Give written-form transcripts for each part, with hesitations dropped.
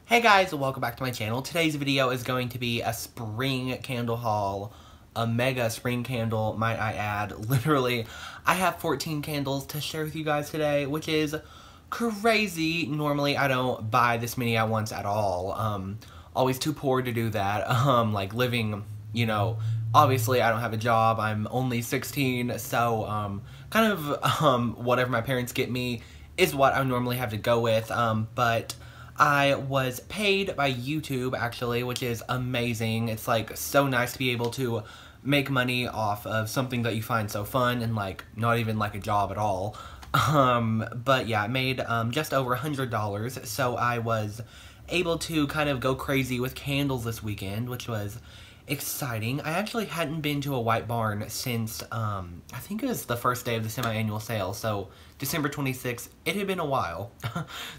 Hey guys, welcome back to my channel. Today's video is going to be a spring candle haul, a mega spring candle, might I add. Literally, I have 14 candles to share with you guys today, which is crazy. Normally, I don't buy this many at once at all. Always too poor to do that. Like living, you know, obviously I don't have a job. I'm only 16, so kind of whatever my parents get me is what I normally have to go with. But I was paid by YouTube, actually, which is amazing. It's, like, so nice to be able to make money off of something that you find so fun and, like, not even, like, a job at all. But, yeah, I made, just over $100, so I was able to kind of go crazy with candles this weekend, which was exciting. I actually hadn't been to a White Barn since, I think it was the first day of the semi-annual sale, so December 26th, it had been a while.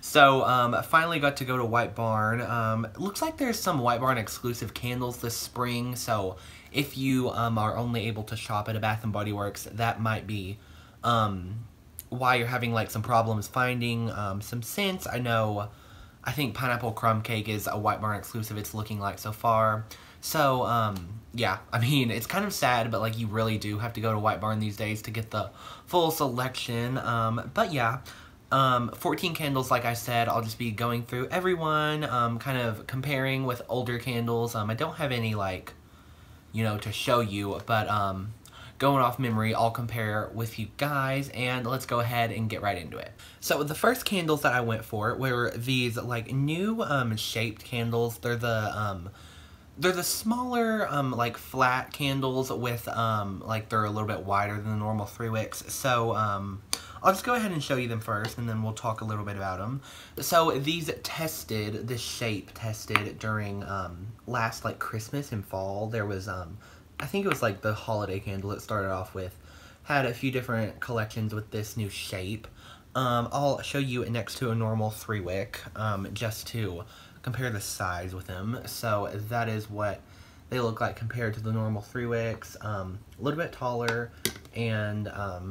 So, finally got to go to White Barn. Looks like there's some White Barn exclusive candles this spring, so if you, are only able to shop at a Bath & Body Works, that might be, why you're having, like, some problems finding, some scents. I think Pineapple Crumb Cake is a White Barn exclusive, it's looking like so far. So, yeah, I mean, it's kind of sad, but, like, you really do have to go to White Barn these days to get the full selection. But, yeah, 14 candles, like I said. I'll just be going through everyone, kind of comparing with older candles. I don't have any, like, you know, to show you, but, going off memory, I'll compare with you guys, and let's go ahead and get right into it. So, the first candles that I went for were these, like, new, shaped candles. They're the smaller, like, flat candles with, like, they're a little bit wider than the normal 3 wicks. So, I'll just go ahead and show you them first, and then we'll talk a little bit about them. So, this shape tested during, last, like, Christmas and fall. There was, I think it was, like, the holiday candle it started off with. Had a few different collections with this new shape. I'll show you it next to a normal 3 wick, just to compare the size with them. So that is what they look like compared to the normal 3 wicks. A little bit taller and a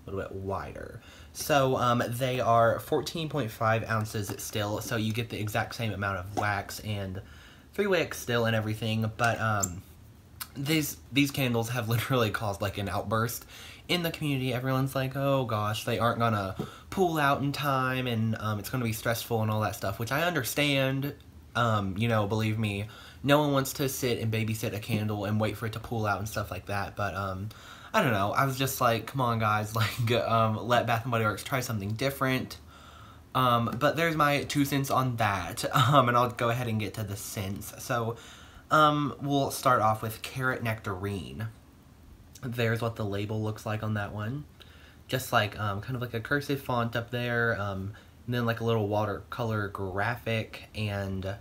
little bit wider. So they are 14.5 ounces still, so you get the exact same amount of wax and 3 wicks still and everything. But these candles have literally caused like an outburst in the community. Everyone's like, oh gosh, they aren't gonna pull out in time, and it's gonna be stressful and all that stuff, which I understand. You know, believe me, no one wants to sit and babysit a candle and wait for it to pull out and stuff like that, but I don't know, I was just like, come on guys, like, let Bath & Body Works try something different. But there's my 2 cents on that, and I'll go ahead and get to the scents. So, we'll start off with Carrot Nectarine. There's what the label looks like on that one. Just like, kind of like a cursive font up there, and then like a little watercolor graphic, and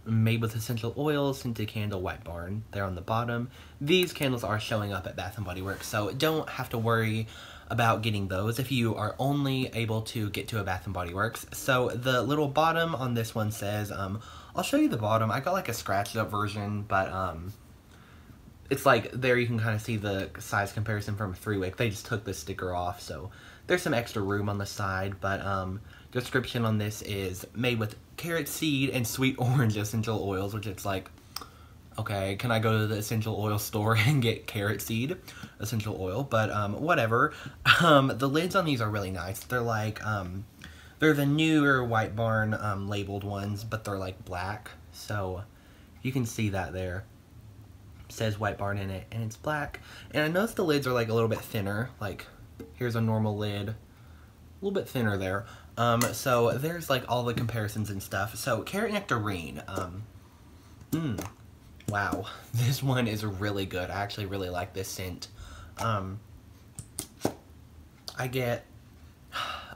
made with essential oils, scented candle, White Barn, there on the bottom. These candles are showing up at Bath & Body Works, so don't have to worry about getting those if you are only able to get to a Bath & Body Works. So the little bottom on this one says, I'll show you the bottom. I got like a scratched up version, but it's like, there you can kind of see the size comparison from a 3 wick. They just took the sticker off, so there's some extra room on the side, but description on this is made with carrot seed and sweet orange essential oils, which it's like, okay, can I go to the essential oil store and get carrot seed essential oil? But whatever. The lids on these are really nice. They're like, they're the newer White Barn labeled ones, but they're like black, so you can see that there. Says White Barn in it, and it's black. And I noticed the lids are like a little bit thinner. Like, here's a normal lid, a little bit thinner there. So there's like all the comparisons and stuff. So Carrot Nectarine, wow, this one is really good. I actually really like this scent. I get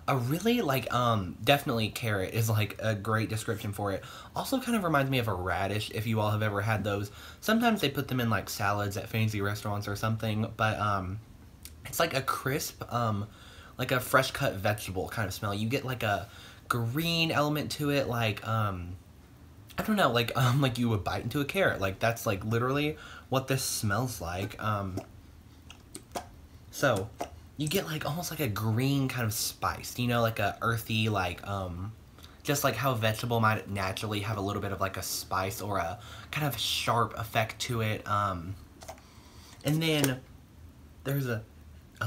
a really, like, definitely carrot is, like, a great description for it. Also kind of reminds me of a radish, if you all have ever had those. Sometimes they put them in, like, salads at fancy restaurants or something, but, it's like a crisp, like a fresh-cut vegetable kind of smell. You get, like, a green element to it, like, I don't know, like you would bite into a carrot. Like, that's, like, literally what this smells like. So you get like almost like a green kind of spice, you know, like a earthy, like just like how vegetable might naturally have a little bit of like a spice or a kind of sharp effect to it. And then there's a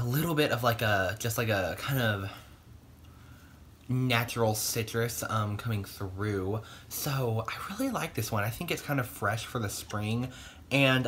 little bit of like just like a kind of natural citrus coming through. So I really like this one. I think it's kind of fresh for the spring. And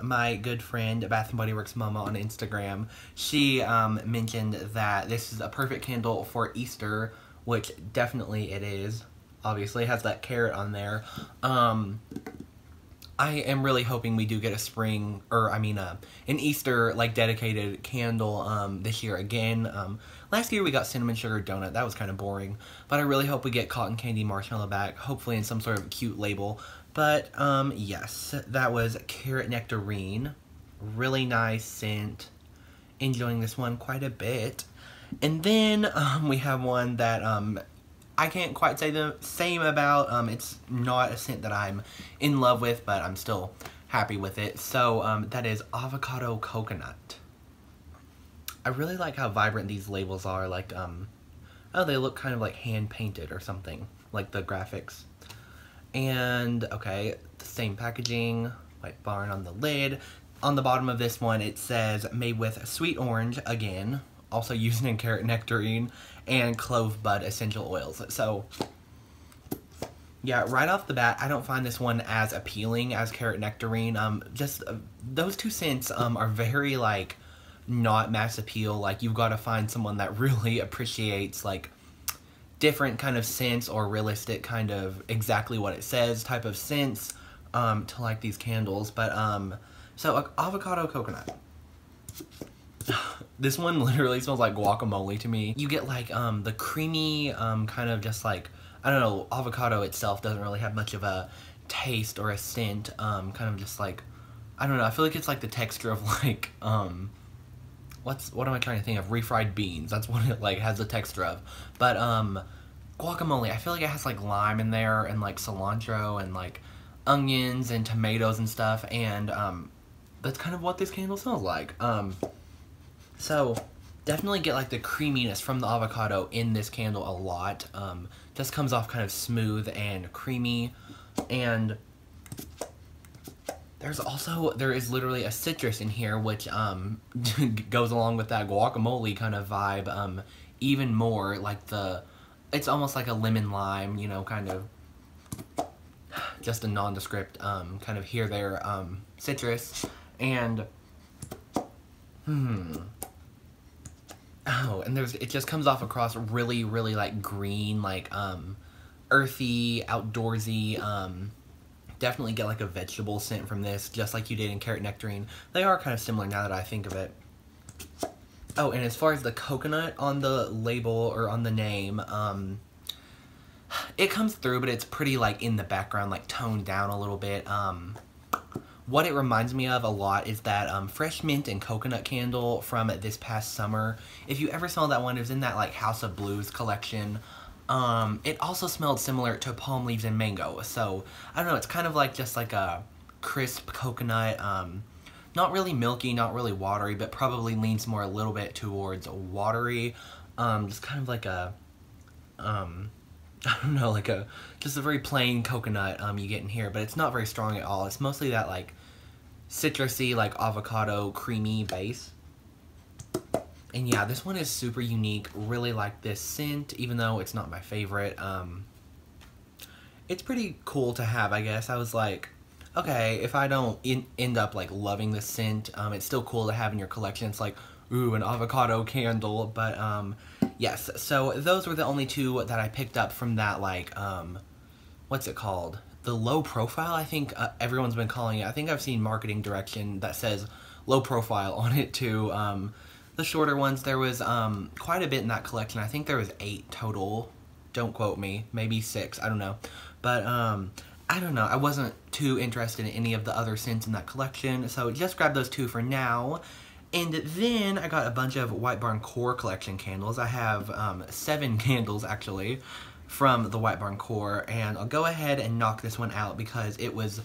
my good friend Bath & Body Works Mama on Instagram, she mentioned that this is a perfect candle for Easter, which definitely it is. Obviously, it has that carrot on there. I am really hoping we do get a spring, or I mean, an Easter like dedicated candle this year again. Last year we got cinnamon sugar donut. That was kind of boring, but I really hope we get cotton candy marshmallow back, hopefully in some sort of cute label. But yes, that was carrot nectarine. Really nice scent. Enjoying this one quite a bit. And then we have one that I can't quite say the same about. It's not a scent that I'm in love with, but I'm still happy with it. So that is Avocado Coconut. I really like how vibrant these labels are. Like, oh, they look kind of like hand painted or something, like the graphics. And okay, the same packaging, white barn on the lid. On the bottom of this one, it says made with sweet orange again, also used in carrot nectarine, and clove bud essential oils. So yeah, right off the bat, I don't find this one as appealing as carrot nectarine. Just those two scents are very like not mass appeal. Like, you've got to find someone that really appreciates like different kind of scents or realistic kind of exactly what it says type of scents to like these candles. But so Avocado Coconut. This one literally smells like guacamole to me. You get like the creamy kind of just like, I don't know, avocado itself doesn't really have much of a taste or a scent. Kind of just like, I don't know, I feel like it's like the texture of like what am I trying to think of? Refried beans. That's what it like has the texture of. But guacamole, I feel like it has like lime in there and like cilantro and like onions and tomatoes and stuff, and that's kind of what this candle smells like. So definitely get like the creaminess from the avocado in this candle a lot. Just comes off kind of smooth and creamy. And there is literally a citrus in here, which goes along with that guacamole kind of vibe even more. Like it's almost like a lemon lime, you know, kind of just a nondescript kind of here there citrus. And oh, and it just comes off across really, really like green, like earthy, outdoorsy. Definitely get like a vegetable scent from this, just like you did in carrot nectarine. They are kind of similar now that I think of it. Oh, and as far as the coconut on the label or on the name, it comes through, but it's pretty like in the background, like toned down a little bit. What it reminds me of a lot is that fresh mint and coconut candle from this past summer. If you ever saw that one, it was in that like House of Blues collection. It also smelled similar to palm leaves and mango. So I don't know, it's kind of like just like a crisp coconut. Not really milky, not really watery, but probably leans more a little bit towards watery. Just kind of like a I don't know, like just a very plain coconut you get in here, but it's not very strong at all. It's mostly that like citrusy, like avocado creamy base. And yeah, this one is super unique. Really like this scent, even though it's not my favorite. It's pretty cool to have, I guess. I was like, okay, if I don't end up like loving this scent, it's still cool to have in your collection. It's like, ooh, an avocado candle. But yes, so those were the only two that I picked up from that, like, what's it called? The low profile, I think everyone's been calling it. I think I've seen marketing direction that says low profile on it too. The shorter ones, there was quite a bit in that collection. I think there was 8 total. Don't quote me. Maybe 6. I don't know. But I don't know. I wasn't too interested in any of the other scents in that collection. So just grab those 2 for now. And then I got a bunch of White Barn Core collection candles. I have 7 candles actually from the White Barn Core. And I'll go ahead and knock this one out because it was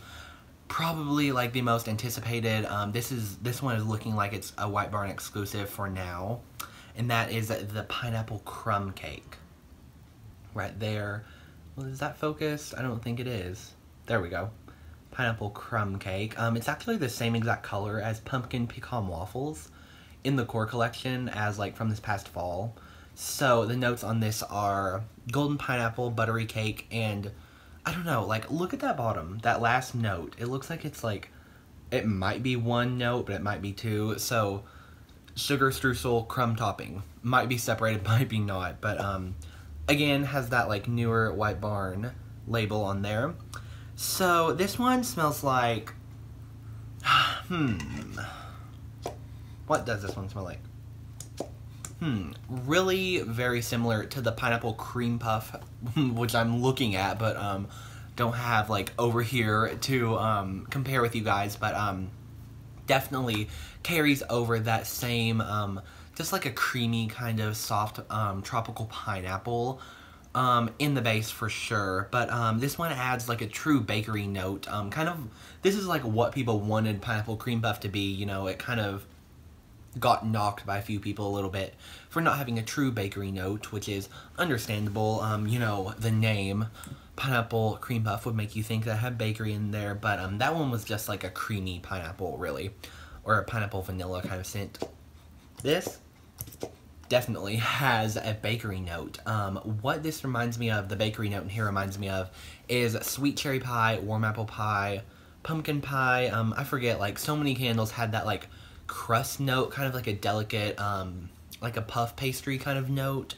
probably like the most anticipated. This one is looking like it's a White Barn exclusive for now, and that is the pineapple crumb cake right there. Well, is that focused? I don't think it is. There we go. Pineapple crumb cake. It's actually the same exact color as pumpkin pecan waffles in the core collection as like from this past fall. So the notes on this are golden pineapple, buttery cake, and I don't know, like look at that bottom, that last note. It looks like it's like, it might be one note, but it might be two. So sugar streusel crumb topping. Might be separated, might be not, but again, has that like newer White Barn label on there. So this one smells like, what does this one smell like? Really very similar to the pineapple cream puff, which I'm looking at, but don't have like over here to compare with you guys, but definitely carries over that same, just like a creamy kind of soft tropical pineapple in the base for sure, but this one adds like a true bakery note. Kind of, this is like what people wanted pineapple cream puff to be, you know, it kind of got knocked by a few people a little bit for not having a true bakery note, which is understandable. You know, the name pineapple cream puff would make you think that had bakery in there, but that one was just like a creamy pineapple, really, or a pineapple vanilla kind of scent. This definitely has a bakery note. What this reminds me of, the bakery note in here reminds me of, is sweet cherry pie, warm apple pie, pumpkin pie. I forget, like so many candles had that like crust note, kind of like a delicate, like a puff pastry kind of note.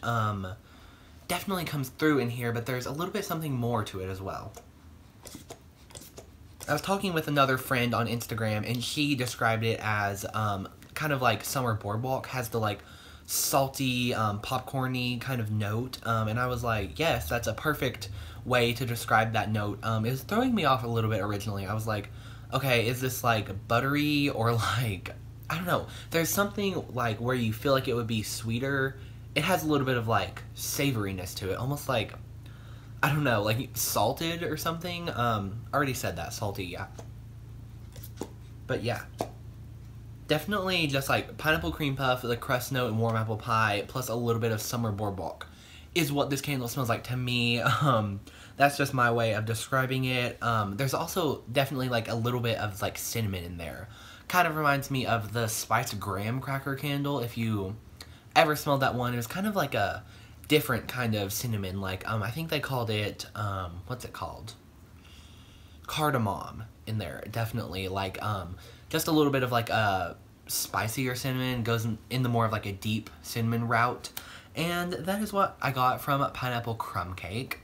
Definitely comes through in here, but there's a little bit something more to it as well. I was talking with another friend on Instagram, and she described it as kind of like summer boardwalk, has the like salty, popcorny kind of note, and I was like, yes, that's a perfect way to describe that note. It was throwing me off a little bit originally. I was like, okay, is this like buttery or like, I don't know, there's something like where you feel like it would be sweeter. It has a little bit of like savoriness to it, almost like, I don't know, like salted or something. I already said that, salty, yeah. But yeah, definitely just like pineapple cream puff, the crust note, and warm apple pie, plus a little bit of summer boardwalk is what this candle smells like to me. That's just my way of describing it. There's also definitely like a little bit of like cinnamon in there. Kind of reminds me of the spiced graham cracker candle. If you ever smelled that one, it was kind of like a different kind of cinnamon. Like I think they called it what's it called? Cardamom in there. Definitely like just a little bit of like a spicier cinnamon, goes in the more of like a deep cinnamon route. And that is what I got from Pineapple Crumb Cake.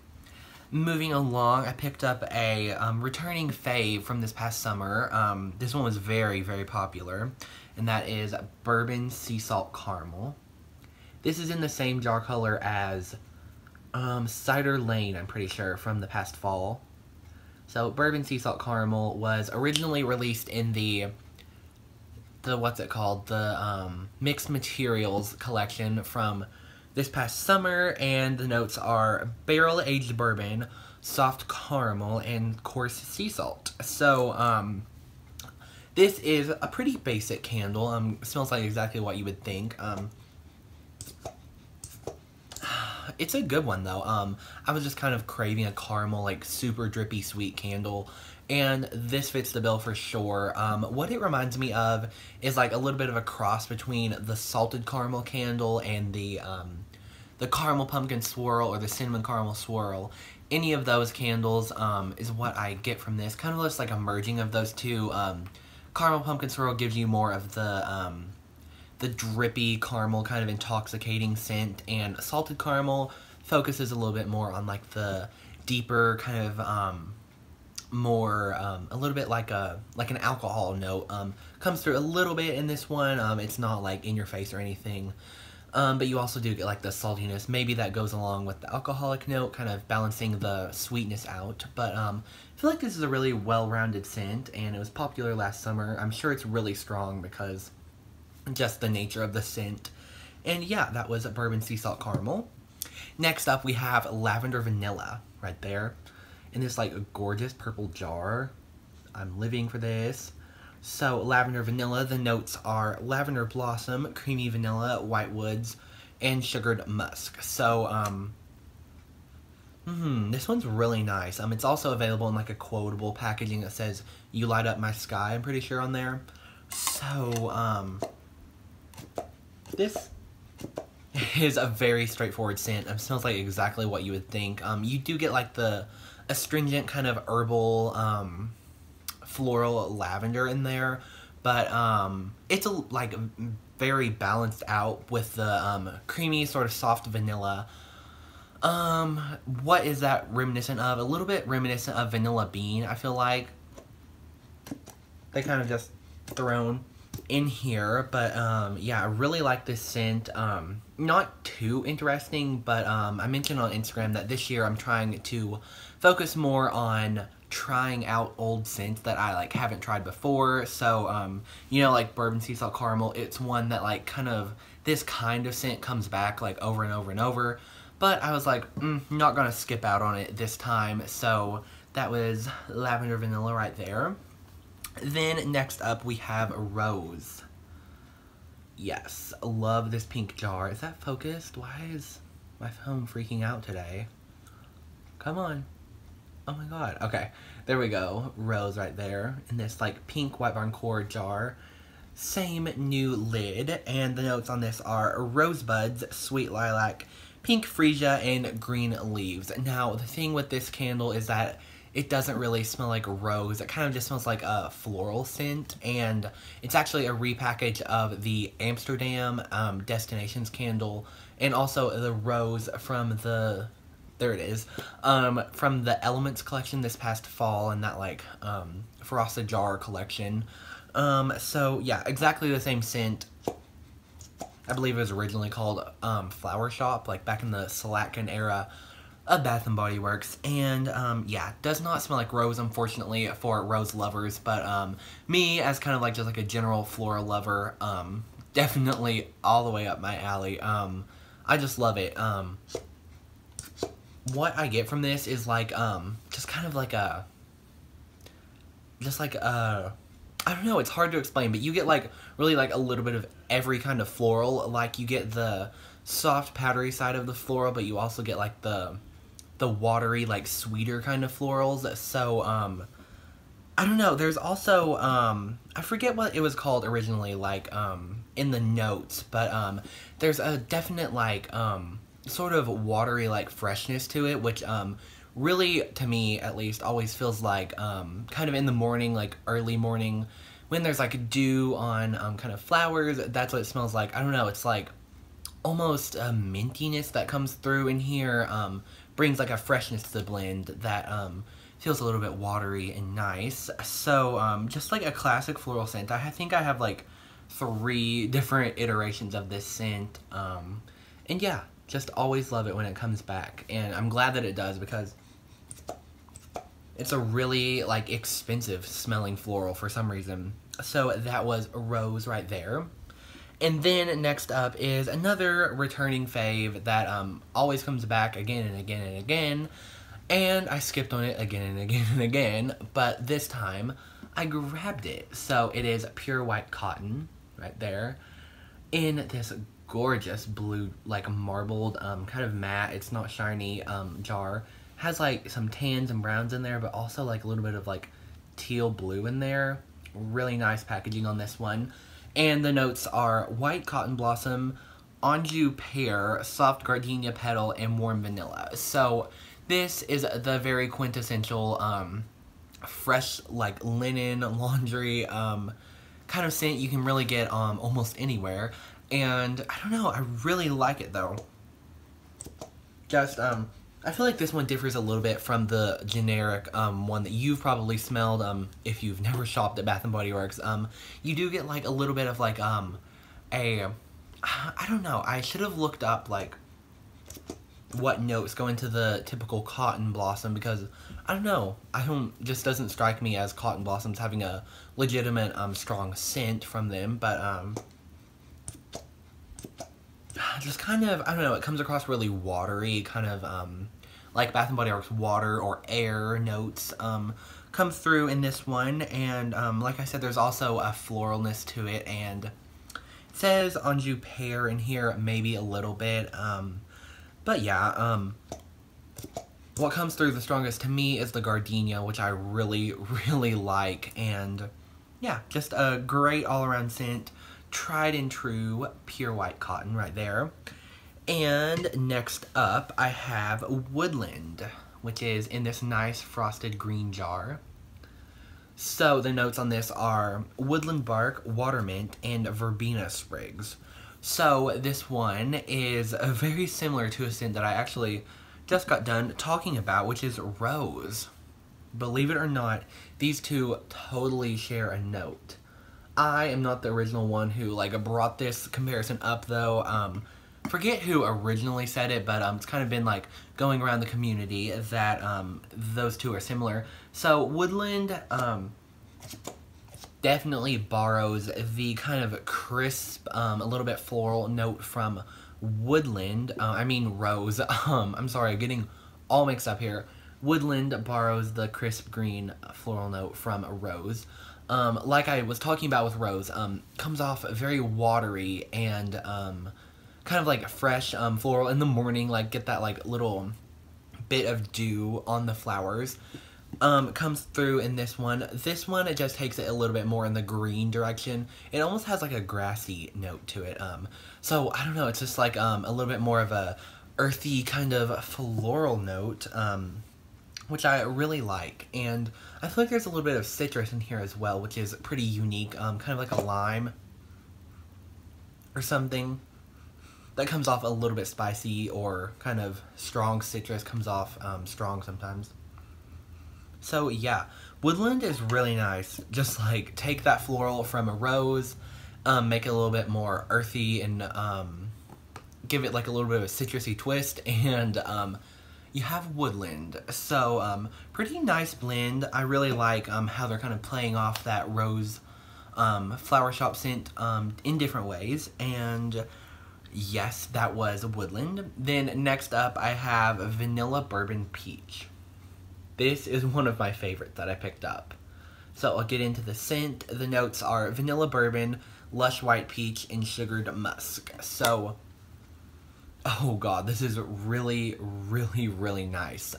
Moving along, I picked up a returning fave from this past summer. This one was very, very popular, and that is Bourbon Sea Salt Caramel. This is in the same jar color as Cider Lane, I'm pretty sure, from the past fall. So Bourbon Sea Salt Caramel was originally released in the what's it called? The Mixed Materials collection from this past summer, and the notes are barrel-aged bourbon, soft caramel, and coarse sea salt. So, this is a pretty basic candle. Smells like exactly what you would think. It's a good one, though. I was just kind of craving a caramel, like, super drippy sweet candle, and this fits the bill for sure. What it reminds me of is, like, a little bit of a cross between the salted caramel candle and the caramel pumpkin swirl or the cinnamon caramel swirl. Any of those candles is what I get from this. Kind of just like a merging of those two. Caramel pumpkin swirl gives you more of the drippy caramel kind of intoxicating scent, and salted caramel focuses a little bit more on like the deeper kind of more a little bit like an alcohol note. Comes through a little bit in this one. It's not like in your face or anything. But you also do get like the saltiness. Maybe that goes along with the alcoholic note, kind of balancing the sweetness out. But I feel like this is a really well-rounded scent, and it was popular last summer. I'm sure it's really strong because just the nature of the scent. And yeah, that was a Bourbon Sea Salt Caramel. Next up, we have Lavender Vanilla right there in this like gorgeous purple jar. I'm living for this. So, Lavender Vanilla, the notes are lavender blossom, creamy vanilla, white woods, and sugared musk. So, This one's really nice. It's also available in like a quotable packaging that says, "You light up my sky," I'm pretty sure on there. So, this is a very straightforward scent. It smells like exactly what you would think. You do get like the astringent kind of herbal, floral lavender in there, but it's like very balanced out with the creamy sort of soft vanilla. What is that reminiscent of? A little bit reminiscent of vanilla bean, I feel like. They kind of just thrown in here, but yeah, I really like this scent. Not too interesting, but I mentioned on Instagram that this year I'm trying to focus more on trying out old scents that I like haven't tried before. So you know, like bourbon sea salt caramel, it's one that like kind of this kind of scent comes back like over and over and over, but I was like, not gonna skip out on it this time. So that was Lavender Vanilla right there. Then next up we have Rose. Yes, love this pink jar. Is that focused? Why is my phone freaking out today? Come on. Oh my god. Okay, there we go. Rose right there in this like pink White Barn Core jar. Same new lid, and the notes on this are rosebuds, sweet lilac, pink freesia, and green leaves. Now, the thing with this candle is that it doesn't really smell like rose. It kind of just smells like a floral scent, and it's actually a repackage of the Amsterdam Destinations candle, and also the rose from the, there it is, from the Elements collection this past fall, and that like Frosted Jar collection. So yeah, exactly the same scent. I believe it was originally called Flower Shop, like back in the Slatkin era of Bath & Body Works, and yeah, does not smell like rose, unfortunately, for rose lovers, but me, as kind of like just like a general floral lover, definitely all the way up my alley. I just love it. What I get from this is like, just kind of like a, just like a, I don't know, it's hard to explain, but you get like, really like a little bit of every kind of floral. Like you get the soft powdery side of the floral, but you also get like the watery, like sweeter kind of florals. So I don't know, there's also I forget what it was called originally, like in the notes, but there's a definite like sort of watery like freshness to it, which really, to me at least, always feels like kind of in the morning, like early morning, when there's like dew on kind of flowers. That's what it smells like. I don't know, it's like almost a mintiness that comes through in here, brings like a freshness to the blend that feels a little bit watery and nice. So just like a classic floral scent. I think I have like 3 different iterations of this scent, and yeah, just always love it when it comes back, and I'm glad that it does, because it's a really like expensive smelling floral for some reason. So that was Rose right there. And then next up is another returning fave that always comes back again and again and again, and I skipped on it again and again and again, but this time I grabbed it. So it is Pure White Cotton right there in this gorgeous blue, like marbled, kind of matte, it's not shiny, jar. Has like some tans and browns in there, but also like a little bit of like teal blue in there. Really nice packaging on this one. And the notes are white cotton blossom, Anjou pear, soft gardenia petal, and warm vanilla. So this is the very quintessential fresh like linen laundry kind of scent you can really get almost anywhere. And I don't know, I really like it though. Just I feel like this one differs a little bit from the generic one that you've probably smelled if you've never shopped at Bath & Body Works. You do get like a little bit of like I don't know, I should have looked up like what notes go into the typical cotton blossom, because I don't know, just doesn't strike me as cotton blossoms having a legitimate strong scent from them, but just kind of, I don't know, it comes across really watery, kind of like Bath & Body Works water or air notes come through in this one. And like I said, there's also a floralness to it, and it says Anjou pear in here maybe a little bit, but yeah, what comes through the strongest to me is the gardenia, which I really, really like. And yeah, just a great all-around scent. Tried and true pure white cotton right there. And next up, I have Woodland, which is in this nice frosted green jar. So the notes on this are woodland bark, watermint, and verbena sprigs. So this one is very similar to a scent that I actually just got done talking about, which is rose. Believe it or not, these two totally share a note. I am not the original one who like brought this comparison up though. Forget who originally said it, but it's kind of been like going around the community that those two are similar. So Woodland definitely borrows the kind of crisp, a little bit floral note from Woodland. I mean Rose. I'm sorry, I'm getting all mixed up here. Woodland borrows the crisp green floral note from Rose. Like I was talking about with Rose, comes off very watery and kind of like fresh floral in the morning, like get that like little bit of dew on the flowers. Comes through in this one. This one, it just takes it a little bit more in the green direction. It almost has like a grassy note to it. So I don't know, it's just like a little bit more of a earthy kind of floral note, which I really like. And I feel like there's a little bit of citrus in here as well, which is pretty unique, kind of like a lime or something. That comes off a little bit spicy, or kind of strong citrus comes off strong sometimes. So yeah, Woodland is really nice. Just like take that floral from a rose, make it a little bit more earthy and give it like a little bit of a citrusy twist, and you have Woodland. So pretty nice blend. I really like how they're kind of playing off that rose flower shop scent in different ways. And yes, that was Woodland. Then next up I have Vanilla Bourbon Peach. This is one of my favorites that I picked up. So I'll get into the scent. The notes are vanilla bourbon, lush white peach, and sugared musk. So, oh god, this is really, really, really nice.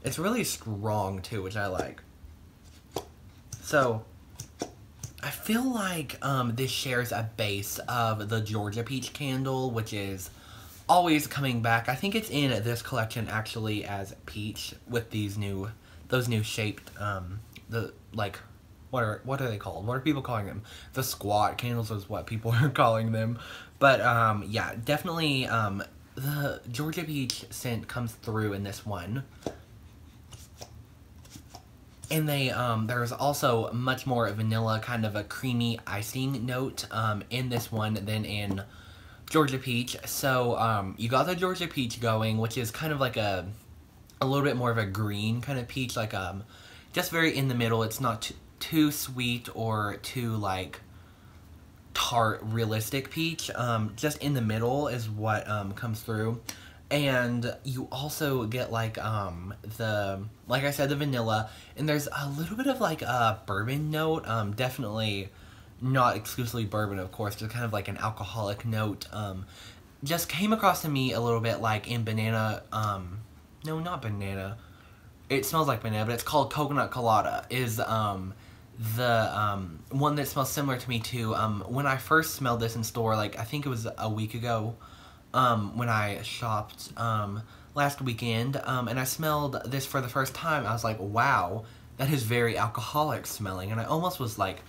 It's really strong too, which I like. So, I feel like this shares a base of the Georgia Peach candle, which is always coming back. I think it's in this collection actually as peach with those new shaped the like what are they called? What are people calling them? The squat candles is what people are calling them. But yeah, definitely the Georgia Peach scent comes through in this one. And they there's also much more vanilla, kind of a creamy icing note in this one than in Georgia Peach. So you got the Georgia Peach going, which is kind of like a little bit more of a green kind of peach, like just very in the middle. It's not too sweet or too like tart realistic peach. Just in the middle is what comes through. And you also get like like I said, the vanilla, and there's a little bit of like a bourbon note. Definitely not exclusively bourbon, of course, just kind of like an alcoholic note. Just came across to me a little bit like in banana, no, not banana. It smells like banana, but it's called Coconut Colada, is the one that smells similar to me too. When I first smelled this in store, like I think it was a week ago, when I shopped last weekend, and I smelled this for the first time, I was like, wow, that is very alcoholic smelling, and I almost was like,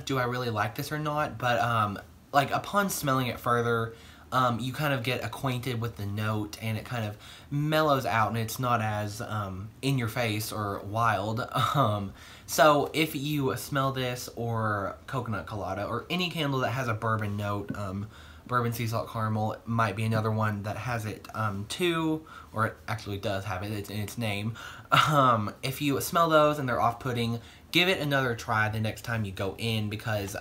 do I really like this or not? But like upon smelling it further, you kind of get acquainted with the note, and it kind of mellows out, and it's not as in your face or wild. So if you smell this or Coconut Colada or any candle that has a bourbon note, Bourbon Sea Salt Caramel might be another one that has it too, or it actually does have it, it's in its name. If you smell those and they're off-putting, give it another try the next time you go in, because,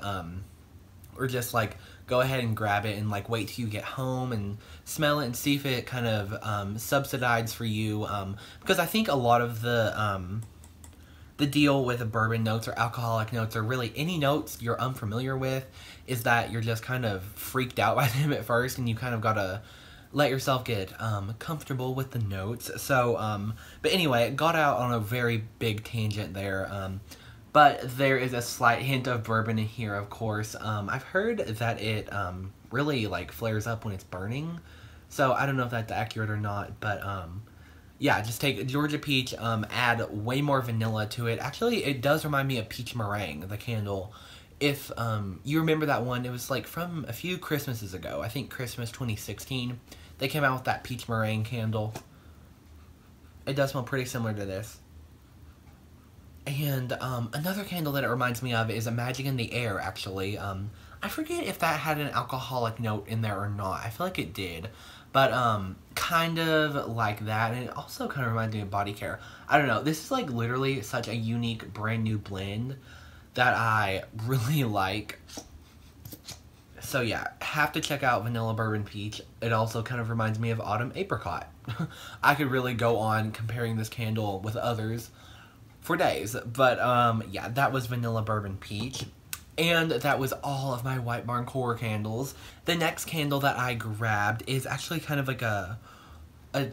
or just like go ahead and grab it and like wait till you get home and smell it and see if it kind of subsidizes for you, because I think a lot of the deal with the bourbon notes or alcoholic notes, or really any notes you're unfamiliar with, is that you're just kind of freaked out by them at first, and you kind of gotta let yourself get comfortable with the notes. So, but anyway, it got out on a very big tangent there. But there is a slight hint of bourbon in here, of course. I've heard that it really like flares up when it's burning. So I don't know if that's accurate or not, but yeah, just take Georgia peach, add way more vanilla to it. Actually, it does remind me of peach meringue, the candle. If you remember that one, it was like from a few Christmases ago. I think Christmas 2016. They came out with that peach meringue candle. It does smell pretty similar to this. And another candle that it reminds me of is a Magic in the Air, actually. I forget if that had an alcoholic note in there or not. I feel like it did. But kind of like that. And it also kind of reminds me of Body Care. I don't know. This is like literally such a unique, brand new blend that I really like. So yeah, have to check out Vanilla Bourbon Peach. It also kind of reminds me of Autumn Apricot. I could really go on comparing this candle with others for days. But yeah, that was Vanilla Bourbon Peach. And that was all of my White Barn Core candles. The next candle that I grabbed is actually kind of like a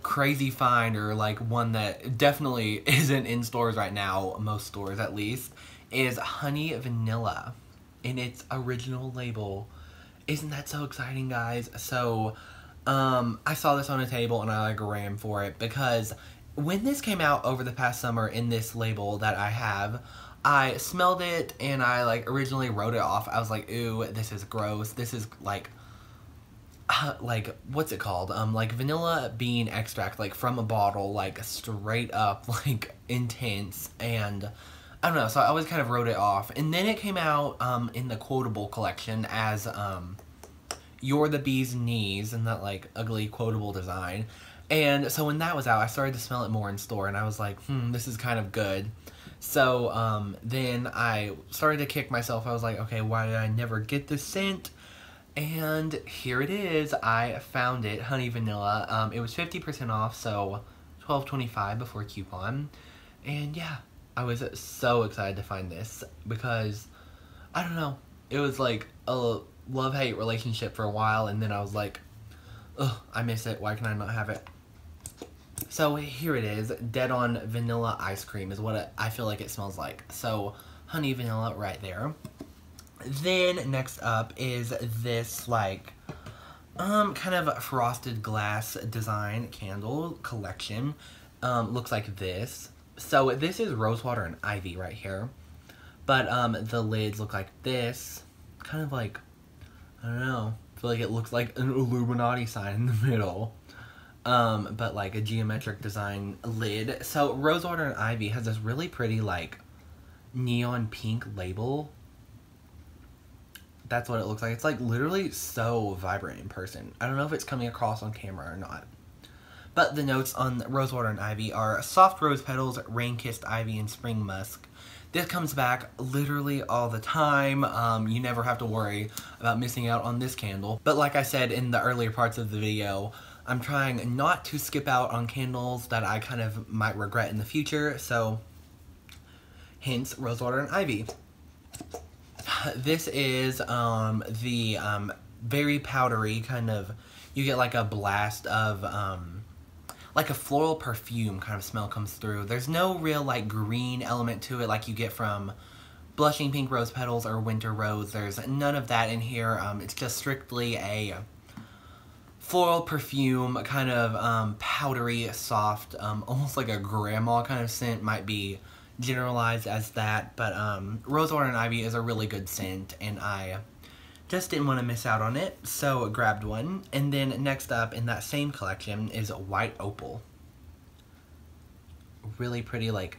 crazy find, or like one that definitely isn't in stores right now, most stores at least, is Honey Vanilla in its original label. Isn't that so exciting, guys? So I saw this on a table and I like ran for it, because when this came out over the past summer in this label that I have, I smelled it and I like originally wrote it off. I was like, ooh, this is gross. This is like what's it called? Like vanilla bean extract, like from a bottle, like straight up, like intense. And I don't know, so I always kind of wrote it off. And then it came out in the quotable collection as You're the Bee's Knees, and that like ugly quotable design. And so when that was out, I started to smell it more in store, and I was like, this is kind of good. So then I started to kick myself. I was like, okay, why did I never get this scent? And here it is. I found it, Honey Vanilla. It was 50% off, so $12.25 before coupon. And yeah, I was so excited to find this because, I don't know, it was like a love-hate relationship for a while, and then I was like, ugh, I miss it. Why can I not have it? So here it is. Dead on vanilla ice cream is what I feel like it smells like. So honey vanilla right there. Then next up is this like kind of frosted glass design candle collection. Looks like this. So this is rosewater and ivy right here. But the lids look like this. Kind of like, I don't know. I feel like it looks like an Illuminati sign in the middle. But like a geometric design lid. So rosewater and ivy has this really pretty like neon pink label. That's what it looks like. It's like literally so vibrant in person. I don't know if it's coming across on camera or not. But the notes on rosewater and ivy are soft rose petals, rain-kissed ivy, and spring musk. This comes back literally all the time. You never have to worry about missing out on this candle. But like I said in the earlier parts of the video, I'm trying not to skip out on candles that I kind of might regret in the future. So, hence rosewater and ivy. This is the very powdery kind of, you get like a blast of like a floral perfume kind of smell comes through. There's no real like green element to it like you get from blushing pink rose petals or winter rose. There's none of that in here. It's just strictly a floral perfume, kind of powdery, soft, almost like a grandma kind of scent, might be generalized as that. But rosewater and ivy is a really good scent, and I just didn't want to miss out on it, so grabbed one. And then next up in that same collection is White Opal. Really pretty, like,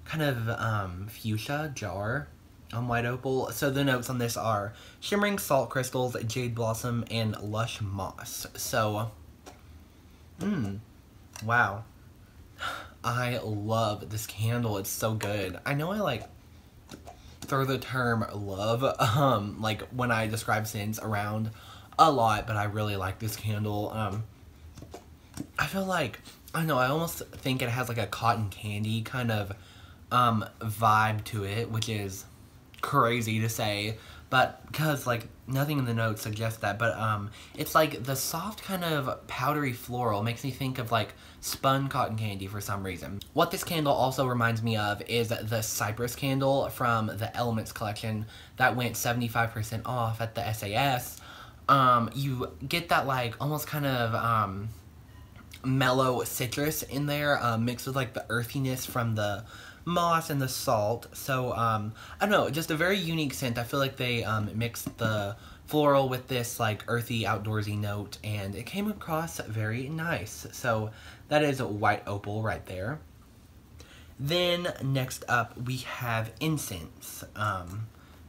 kind of fuchsia jar on White Opal. So the notes on this are shimmering salt crystals, jade blossom, and lush moss. So, wow. I love this candle. It's so good. I know I like throw the term love like when I describe scents around a lot, but I really like this candle. I feel like, I don't know, I almost think it has like a cotton candy kind of vibe to it, which is crazy to say, but because like nothing in the notes suggests that, but it's like the soft kind of powdery floral makes me think of like spun cotton candy for some reason. What this candle also reminds me of is the Cypress candle from the Elements collection that went 75% off at the SAS. You get that like almost kind of mellow citrus in there, mixed with like the earthiness from the moss and the salt. So I don't know, just a very unique scent. I feel like they mixed the floral with this like earthy outdoorsy note, and it came across very nice. So that is White Opal right there. Then next up we have Incense.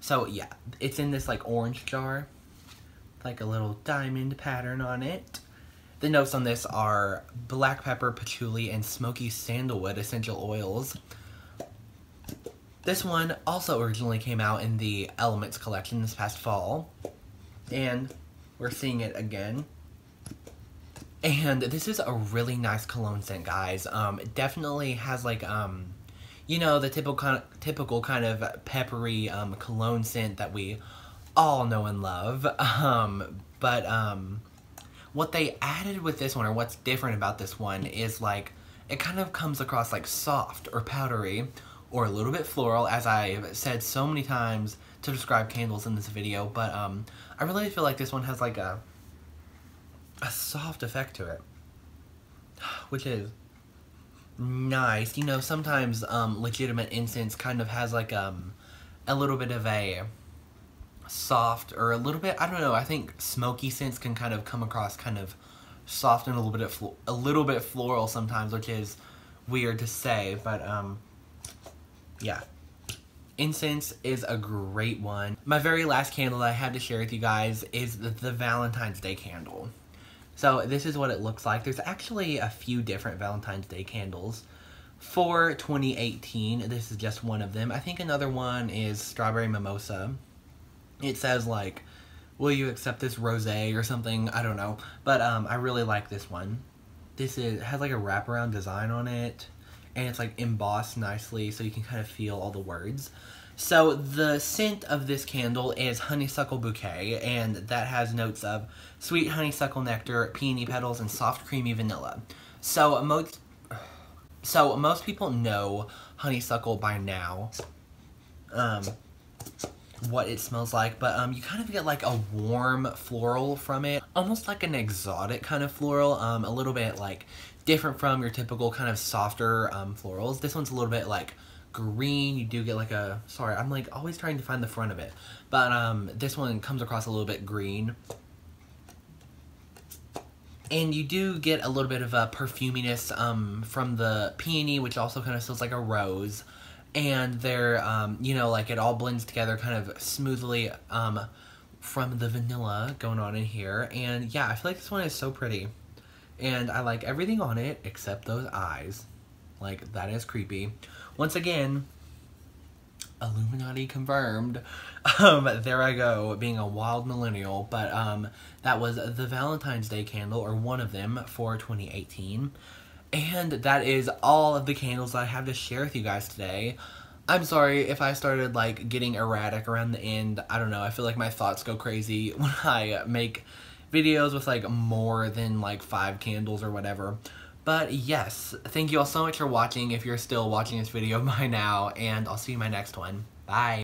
So yeah, it's in this like orange jar, like a little diamond pattern on it. The notes on this are black pepper, patchouli, and smoky sandalwood essential oils. This one also originally came out in the Elements collection this past fall, and we're seeing it again. And this is a really nice cologne scent, guys. It definitely has like, you know, the typical kind of peppery cologne scent that we all know and love. What they added with this one, or what's different about this one, is like, it kind of comes across like soft or powdery, or a little bit floral, as I've said so many times to describe candles in this video, but I really feel like this one has like a soft effect to it, which is nice. You know, sometimes legitimate incense kind of has like a little bit of a soft, or a little bit, I don't know, I think smoky scents can kind of come across kind of soft and a little bit floral sometimes, which is weird to say, but yeah. Incense is a great one. My very last candle that I had to share with you guys is the Valentine's Day candle. So this is what it looks like. There's actually a few different Valentine's Day candles for 2018. This is just one of them. I think another one is Strawberry Mimosa. It says like, will you accept this rosé or something? I don't know. But I really like this one. This has like a wraparound design on it, and it's like embossed nicely so you can kind of feel all the words. So the scent of this candle is Honeysuckle Bouquet, and that has notes of sweet honeysuckle nectar, peony petals, and soft creamy vanilla. So most people know honeysuckle by now, what it smells like, but you kind of get like a warm floral from it, almost like an exotic kind of floral, a little bit like different from your typical kind of softer florals. This one's a little bit like green. You do get like a, sorry, I'm like always trying to find the front of it, but this one comes across a little bit green. And you do get a little bit of a perfuminess from the peony, which also kind of smells like a rose. And they're, you know, like it all blends together kind of smoothly from the vanilla going on in here. And yeah, I feel like this one is so pretty. And I like everything on it except those eyes. Like, that is creepy. Once again, Illuminati confirmed. There I go, being a wild millennial. But that was the Valentine's Day candle, or one of them, for 2018. And that is all of the candles that I have to share with you guys today. I'm sorry if I started like getting erratic around the end. I don't know, I feel like my thoughts go crazy when I make videos with like more than like 5 candles or whatever. But yes, thank you all so much for watching if you're still watching this video by now, and I'll see you in my next one. Bye!